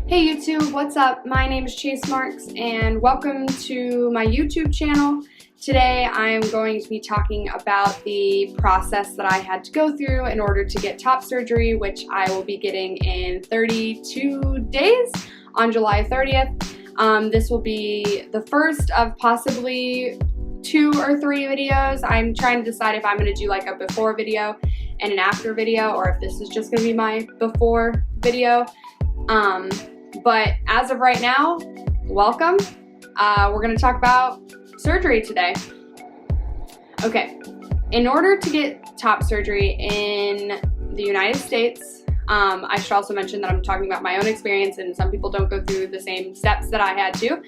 Hey YouTube, what's up? My name is Chase Marks and welcome to my YouTube channel. Today I'm going to be talking about the process that I had to go through in order to get top surgery, which I will be getting in 32 days on July 30th. This will be the first of possibly 2 or 3 videos. I'm trying to decide if I'm going to do like a before video and an after video, or if this is just going to be my before video. But as of right now, welcome. We're going to talk about surgery today. Okay, in order to get top surgery in the United States, I should also mention that I'm talking about my own experience, and some people don't go through the same steps that I had to.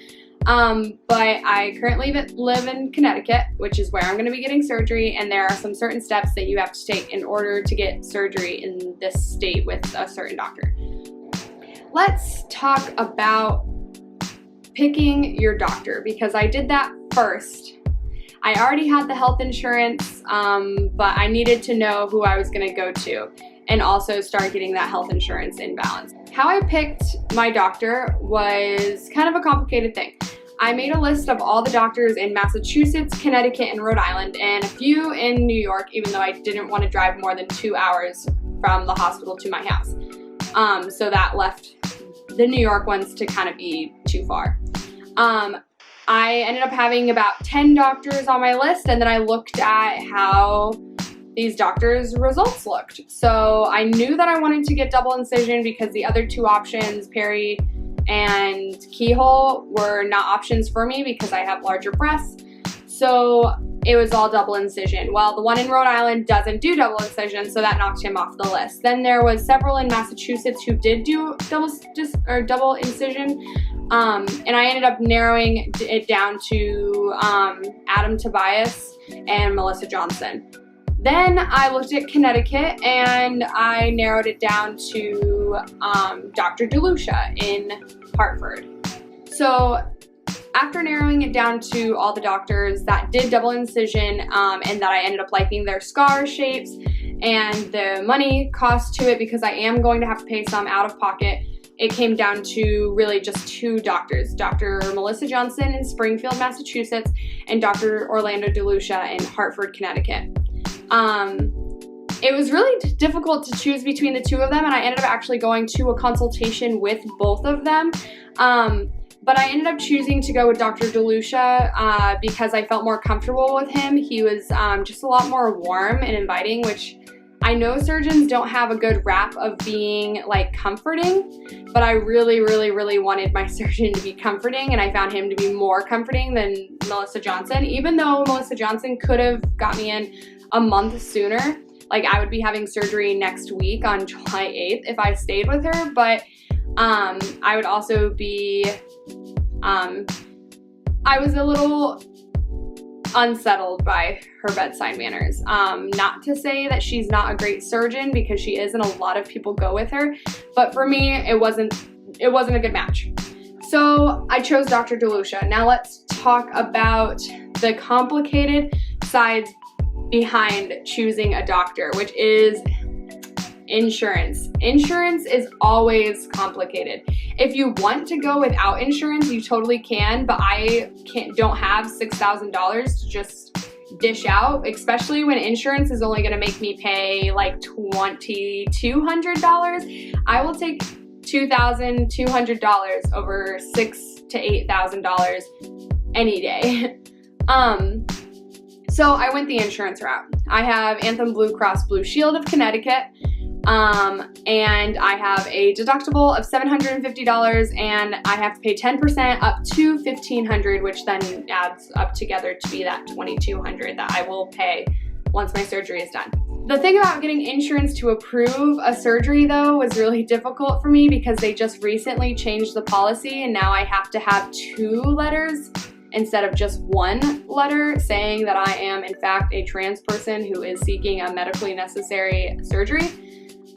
But I currently live in Connecticut, which is where I'm going to be getting surgery, and there are some certain steps that you have to take in order to get surgery in this state with a certain doctor. Let's talk about picking your doctor, because I did that first. I already had the health insurance, but I needed to know who I was going to go to and also start getting that health insurance in balance. How I picked my doctor was kind of a complicated thing. I made a list of all the doctors in Massachusetts, Connecticut, and Rhode Island, and a few in New York, even though I didn't want to drive more than 2 hours from the hospital to my house. So that left the New York ones to kind of be too far. I ended up having about 10 doctors on my list, and then I looked at how these doctors' results looked. So I knew that I wanted to get double incision because the other 2 options, peri and keyhole, were not options for me because I have larger breasts. So it was all double incision. Well, the one in Rhode Island doesn't do double incision, so that knocked him off the list. Then there was several in Massachusetts who did do double incision, and I ended up narrowing it down to Adam Tobias and Melissa Johnson. Then I looked at Connecticut and I narrowed it down to Dr. DeLucia in Hartford. So after narrowing it down to all the doctors that did double incision and that I ended up liking their scar shapes and the money cost to it, because I am going to have to pay some out of pocket, it came down to really just 2 doctors, Dr. Melissa Johnson in Springfield, Massachusetts, and Dr. Orlando DeLucia in Hartford, Connecticut. It was really difficult to choose between the 2 of them, and I ended up actually going to a consultation with both of them. But I ended up choosing to go with Dr. DeLucia because I felt more comfortable with him. He was just a lot more warm and inviting, which I know surgeons don't have a good rap of being like comforting, but I really wanted my surgeon to be comforting, and I found him to be more comforting than Melissa Johnson, even though Melissa Johnson could have got me in a month sooner. Like, I would be having surgery next week on July 8th if I stayed with her, but I would also be, I was a little unsettled by her bedside manners. Not to say that she's not a great surgeon, because she is, and a lot of people go with her, but for me, it wasn't a good match. So I chose Dr. DeLucia. Now let's talk about the complicated sides behind choosing a doctor, which is insurance. Insurance is always complicated. If you want to go without insurance, you totally can, but I don't have $6,000 to just dish out, especially when insurance is only going to make me pay like $2,200. I will take $2,200 over $6,000 to $8,000 any day. So I went the insurance route. I have Anthem Blue Cross Blue Shield of Connecticut, and I have a deductible of $750, and I have to pay 10% up to $1,500, which then adds up together to be that $2,200 that I will pay once my surgery is done. The thing about getting insurance to approve a surgery, though, was really difficult for me because they just recently changed the policy, and now I have to have 2 letters instead of just 1 letter saying that I am in fact a trans person who is seeking a medically necessary surgery,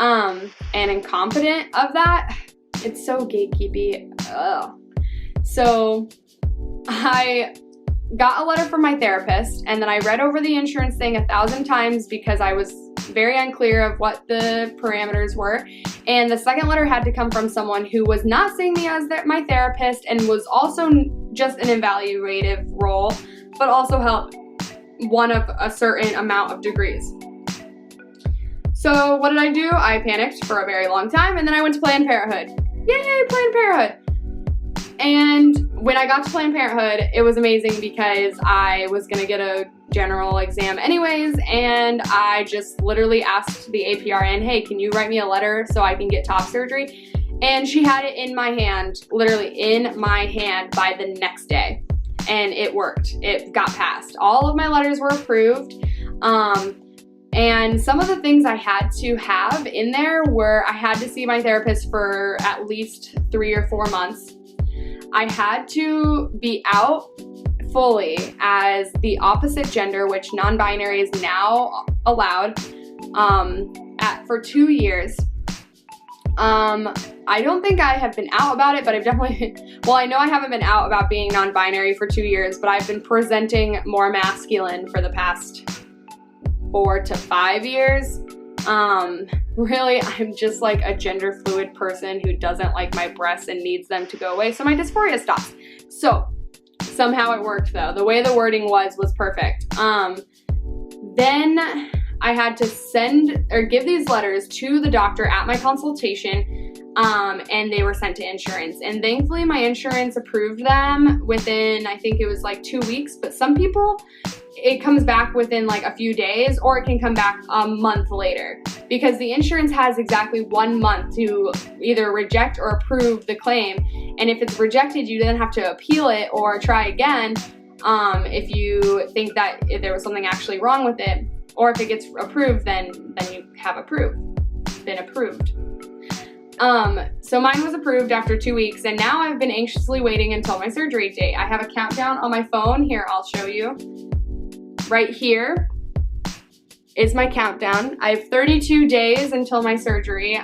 and incompetent of that. It's so gatekeepy. Ugh. So I got a letter from my therapist, and then I read over the insurance thing 1,000 times because I was very unclear of what the parameters were. And the second letter had to come from someone who was not seeing me as my therapist and was also just an evaluative role, but also held one of a certain amount of degrees. So what did I do? I panicked for a very long time, and then I went to Planned Parenthood. Yay, Planned Parenthood! And when I got to Planned Parenthood, it was amazing because I was gonna get a general exam anyways, and I just literally asked the APRN, hey, can you write me a letter so I can get top surgery? And she had it in my hand, literally in my hand by the next day. And it worked. It got passed. All of my letters were approved. And some of the things I had to have in there were I had to see my therapist for at least 3 or 4 months. I had to be out fully as the opposite gender, which non-binary is now allowed, for 2 years. I don't think I have been out about it, but I've definitely, well, I know I haven't been out about being non-binary for 2 years, but I've been presenting more masculine for the past 4 to 5 years. Really, I'm just like a gender fluid person who doesn't like my breasts and needs them to go away, so my dysphoria stops. So somehow it worked though. The way the wording was perfect. Then I had to send or give these letters to the doctor at my consultation, and they were sent to insurance. And thankfully my insurance approved them within, I think it was like 2 weeks, but some people, it comes back within like a few days, or it can come back a month later, because the insurance has exactly 1 month to either reject or approve the claim. And if it's rejected, you then have to appeal it or try again, if you think that if there was something actually wrong with it. Or if it gets approved, then you have been approved. So mine was approved after 2 weeks, and now I've been anxiously waiting until my surgery date. I have a countdown on my phone. Here, I'll show you. Right here is my countdown. I have 32 days until my surgery.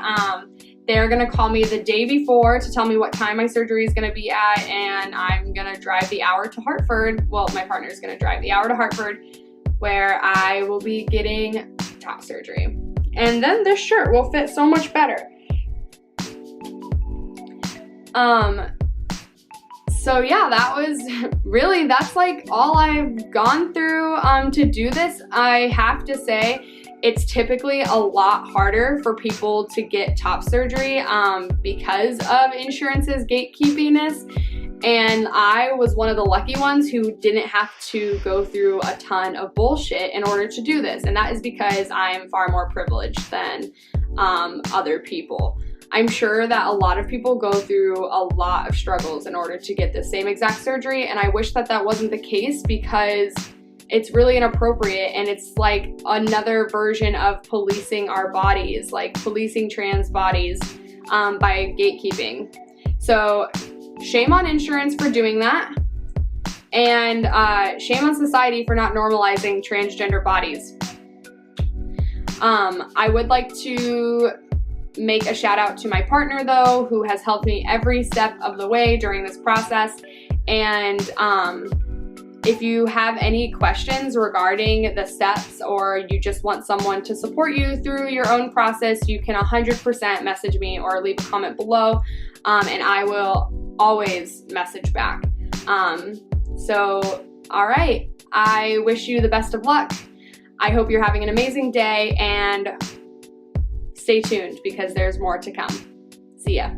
They're gonna call me the day before to tell me what time my surgery is gonna be at, and I'm gonna drive the hour to Hartford. Well, my partner's gonna drive the hour to Hartford, where I will be getting top surgery. And then this shirt will fit so much better. So yeah, that's like all I've gone through to do this. I have to say, it's typically a lot harder for people to get top surgery because of insurance's gatekeepiness. And I was one of the lucky ones who didn't have to go through a ton of bullshit in order to do this. And that is because I'm far more privileged than other people. I'm sure that a lot of people go through a lot of struggles in order to get the same exact surgery. And I wish that that wasn't the case, because it's really inappropriate, and it's like another version of policing our bodies, like policing trans bodies by gatekeeping. So shame on insurance for doing that, and shame on society for not normalizing transgender bodies. I would like to make a shout out to my partner though, who has helped me every step of the way during this process. And if you have any questions regarding the steps, or you just want someone to support you through your own process, you can 100% message me or leave a comment below, and I will always message back. So, all right, I wish you the best of luck. I hope you're having an amazing day, and stay tuned because there's more to come. See ya.